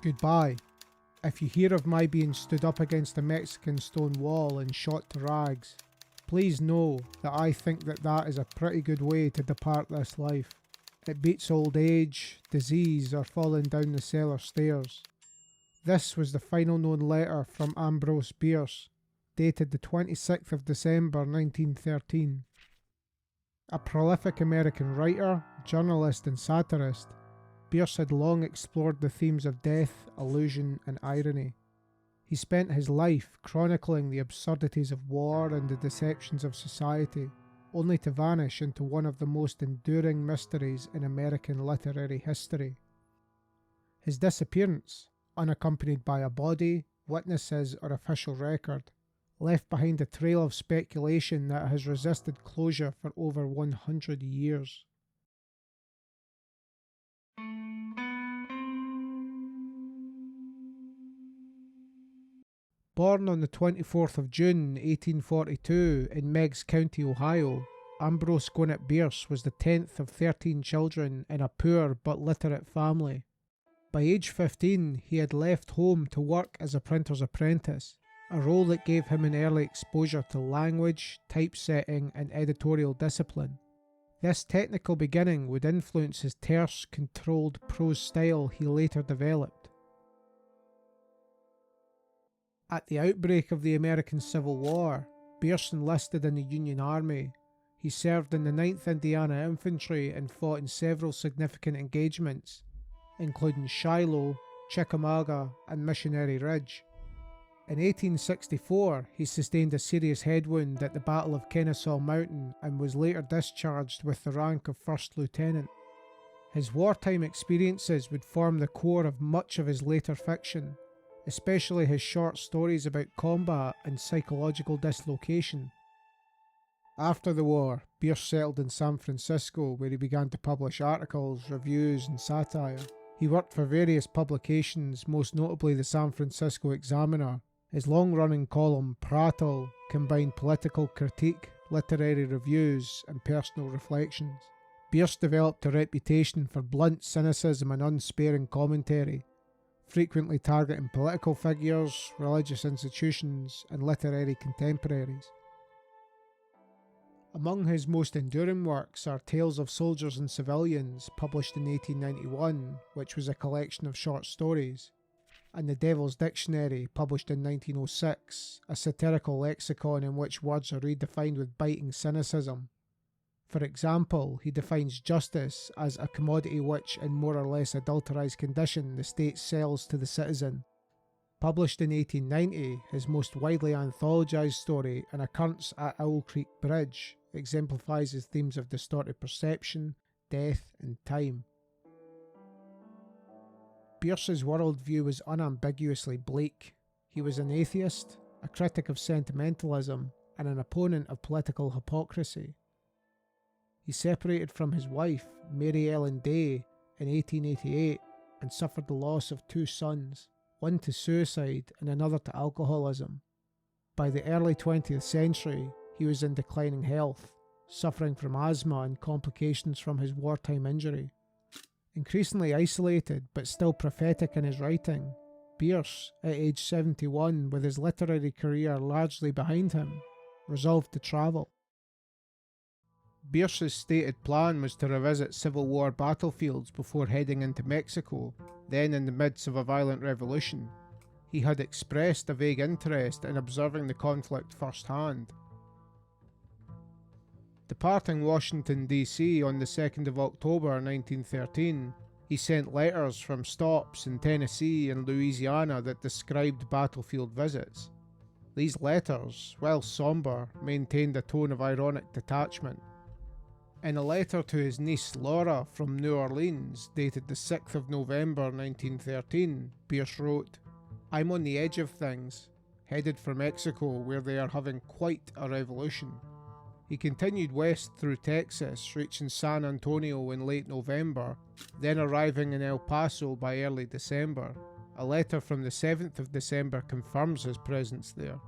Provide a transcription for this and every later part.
Goodbye. If you hear of my being stood up against a Mexican stone wall and shot to rags, please know that I think that is a pretty good way to depart this life. It beats old age, disease, or falling down the cellar stairs. This was the final known letter from Ambrose Bierce, dated the 26th of December 1913. A prolific American writer, journalist and satirist, Bierce had long explored the themes of death, illusion and irony. He spent his life chronicling the absurdities of war and the deceptions of society, only to vanish into one of the most enduring mysteries in American literary history. His disappearance, unaccompanied by a body, witnesses or official record, left behind a trail of speculation that has resisted closure for over 100 years. Born on the 24th of June 1842 in Meigs County, Ohio, Ambrose Bierce was the 10th of 13 children in a poor but literate family. By age 15, he had left home to work as a printer's apprentice, a role that gave him an early exposure to language, typesetting and editorial discipline. This technical beginning would influence his terse, controlled prose style he later developed. At the outbreak of the American Civil War, Bierce enlisted in the Union Army. He served in the 9th Indiana Infantry and fought in several significant engagements, including Shiloh, Chickamauga and Missionary Ridge. In 1864, he sustained a serious head wound at the Battle of Kennesaw Mountain and was later discharged with the rank of First Lieutenant. His wartime experiences would form the core of much of his later fiction, especially his short stories about combat and psychological dislocation. After the war, Bierce settled in San Francisco, where he began to publish articles, reviews and satire. He worked for various publications, most notably the San Francisco Examiner. His long-running column, Prattle, combined political critique, literary reviews and personal reflections. Bierce developed a reputation for blunt cynicism and unsparing commentary, frequently targeting political figures, religious institutions and literary contemporaries. Among his most enduring works are Tales of Soldiers and Civilians, published in 1891, which was a collection of short stories, and The Devil's Dictionary, published in 1906, a satirical lexicon in which words are redefined with biting cynicism. For example, he defines justice as a commodity which, in more or less adulterized condition, the state sells to the citizen. Published in 1890, his most widely anthologized story, An Occurrence at Owl Creek Bridge, exemplifies his themes of distorted perception, death and time. Bierce's worldview was unambiguously bleak. He was an atheist, a critic of sentimentalism, and an opponent of political hypocrisy. He separated from his wife, Mary Ellen Day, in 1888 and suffered the loss of 2 sons, one to suicide and another to alcoholism. By the early 20th century, he was in declining health, suffering from asthma and complications from his wartime injury. Increasingly isolated but still prophetic in his writing, Bierce, at age 71, with his literary career largely behind him, resolved to travel. Bierce's stated plan was to revisit Civil War battlefields before heading into Mexico, then in the midst of a violent revolution. He had expressed a vague interest in observing the conflict firsthand. Departing Washington DC on the 2nd of October 1913, he sent letters from stops in Tennessee and Louisiana that described battlefield visits. These letters, while sombre, maintained a tone of ironic detachment. In a letter to his niece Laura from New Orleans, dated the 6th of November 1913, Bierce wrote, "I'm on the edge of things, headed for Mexico where they are having quite a revolution." He continued west through Texas, reaching San Antonio in late November, then arriving in El Paso by early December. A letter from the 7th of December confirms his presence there.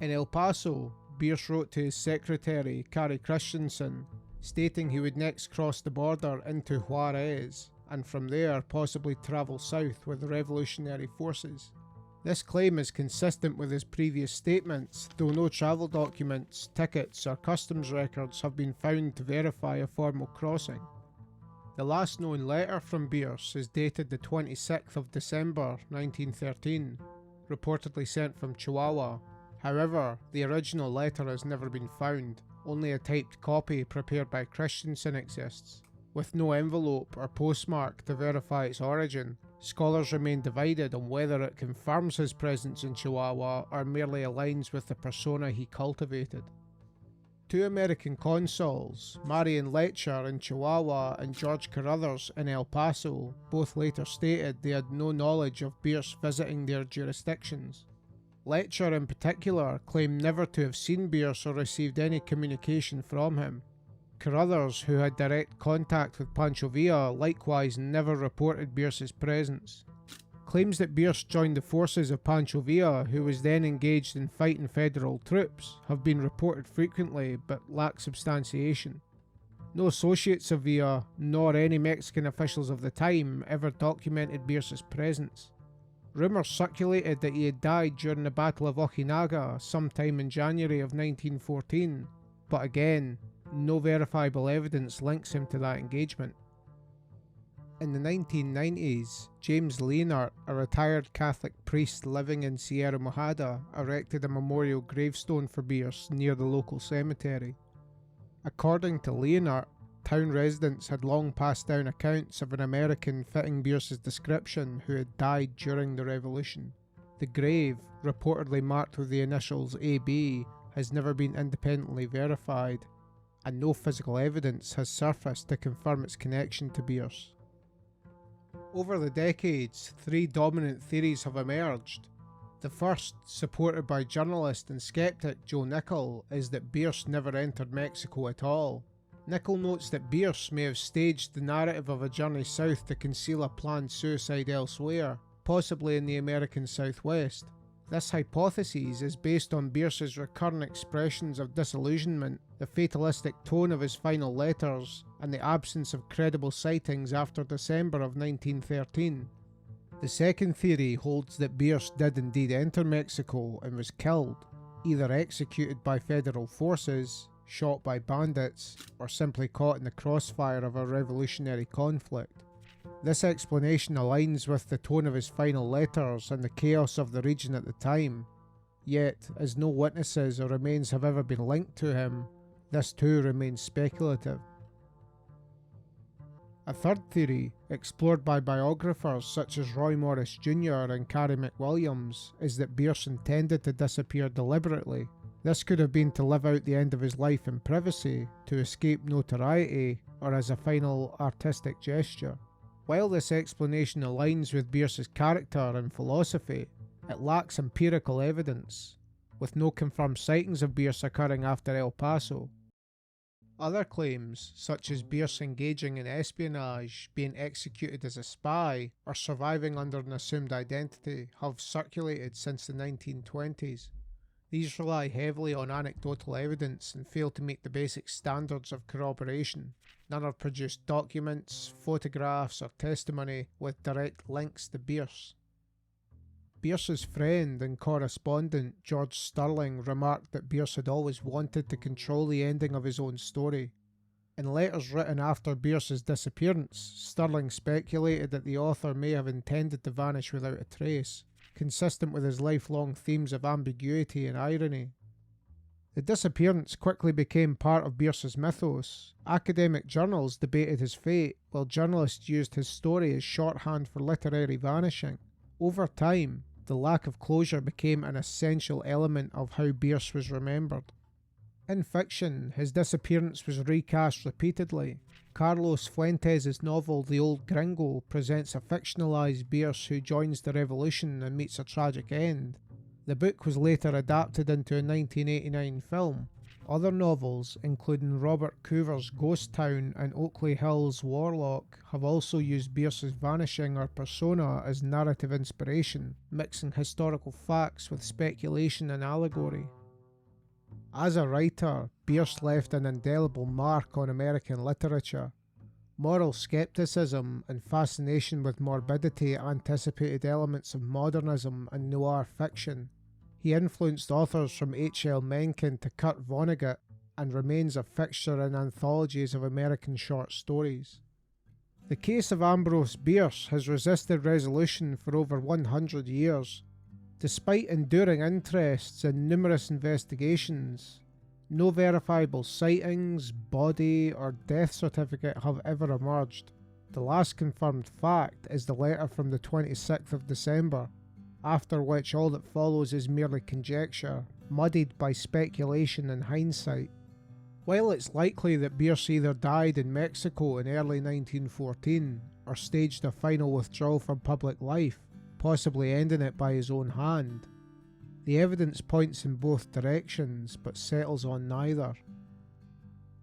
In El Paso, Bierce wrote to his secretary, Carrie Christensen, stating he would next cross the border into Juarez, and from there possibly travel south with the revolutionary forces. This claim is consistent with his previous statements, though no travel documents, tickets or customs records have been found to verify a formal crossing. The last known letter from Bierce is dated the 26th of December 1913, reportedly sent from Chihuahua. However, the original letter has never been found, only a typed copy prepared by Christensen exists. With no envelope or postmark to verify its origin, scholars remain divided on whether it confirms his presence in Chihuahua or merely aligns with the persona he cultivated. Two American consuls, Marion Letcher in Chihuahua and George Carruthers in El Paso, both later stated they had no knowledge of Bierce visiting their jurisdictions. Letcher in particular claimed never to have seen Bierce or received any communication from him. Carruthers, who had direct contact with Pancho Villa, likewise never reported Bierce's presence. Claims that Bierce joined the forces of Pancho Villa, who was then engaged in fighting federal troops, have been reported frequently but lack substantiation. No associates of Villa, nor any Mexican officials of the time, ever documented Bierce's presence. Rumours circulated that he had died during the Battle of Ojinaga sometime in January of 1914, but again, no verifiable evidence links him to that engagement. In the 1990s, James Leonard, a retired Catholic priest living in Sierra Mojada, erected a memorial gravestone for Bierce near the local cemetery. According to Leonard, town residents had long passed down accounts of an American fitting Bierce's description who had died during the revolution. The grave, reportedly marked with the initials AB, has never been independently verified, and no physical evidence has surfaced to confirm its connection to Bierce. Over the decades, three dominant theories have emerged. The first, supported by journalist and skeptic Joe Nickell, is that Bierce never entered Mexico at all. Nickell notes that Bierce may have staged the narrative of a journey south to conceal a planned suicide elsewhere, possibly in the American Southwest. This hypothesis is based on Bierce's recurrent expressions of disillusionment, the fatalistic tone of his final letters, and the absence of credible sightings after December of 1913. The second theory holds that Bierce did indeed enter Mexico and was killed, either executed by federal forces, shot by bandits, or simply caught in the crossfire of a revolutionary conflict. This explanation aligns with the tone of his final letters and the chaos of the region at the time. Yet, as no witnesses or remains have ever been linked to him, this too remains speculative. A third theory, explored by biographers such as Roy Morris Jr. and Carrie McWilliams, is that Bierce intended to disappear deliberately. This could have been to live out the end of his life in privacy, to escape notoriety, or as a final artistic gesture. While this explanation aligns with Bierce's character and philosophy, it lacks empirical evidence, with no confirmed sightings of Bierce occurring after El Paso. Other claims, such as Bierce engaging in espionage, being executed as a spy, or surviving under an assumed identity, have circulated since the 1920s. These rely heavily on anecdotal evidence and fail to meet the basic standards of corroboration. None have produced documents, photographs, or testimony with direct links to Bierce. Bierce's friend and correspondent George Sterling remarked that Bierce had always wanted to control the ending of his own story. In letters written after Bierce's disappearance, Sterling speculated that the author may have intended to vanish without a trace, consistent with his lifelong themes of ambiguity and irony. The disappearance quickly became part of Bierce's mythos. Academic journals debated his fate, while journalists used his story as shorthand for literary vanishing. Over time, the lack of closure became an essential element of how Bierce was remembered. In fiction, his disappearance was recast repeatedly. Carlos Fuentes' novel The Old Gringo presents a fictionalized Bierce who joins the revolution and meets a tragic end. The book was later adapted into a 1989 film. Other novels, including Robert Coover's Ghost Town and Oakley Hill's Warlock, have also used Bierce's vanishing or persona as narrative inspiration, mixing historical facts with speculation and allegory. As a writer, Bierce left an indelible mark on American literature. Moral skepticism and fascination with morbidity anticipated elements of modernism and noir fiction. He influenced authors from H.L. Mencken to Kurt Vonnegut and remains a fixture in anthologies of American short stories. The case of Ambrose Bierce has resisted resolution for over 100 years. Despite enduring interests and numerous investigations, no verifiable sightings, body, or death certificate have ever emerged. The last confirmed fact is the letter from the 26th of December, after which all that follows is merely conjecture, muddied by speculation and hindsight. While it's likely that Bierce either died in Mexico in early 1914 or staged a final withdrawal from public life, possibly ending it by his own hand, the evidence points in both directions but settles on neither.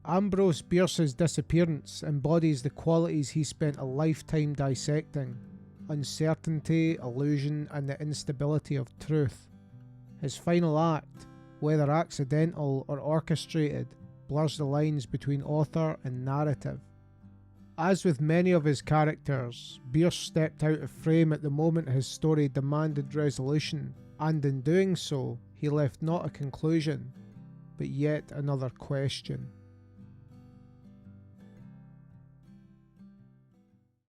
Ambrose Bierce's Disappearance embodies the qualities he spent a lifetime dissecting: uncertainty, illusion, and the instability of truth. His final act, whether accidental or orchestrated, blurs the lines between author and narrative. As with many of his characters, Bierce stepped out of frame at the moment his story demanded resolution, and in doing so, he left not a conclusion, but yet another question.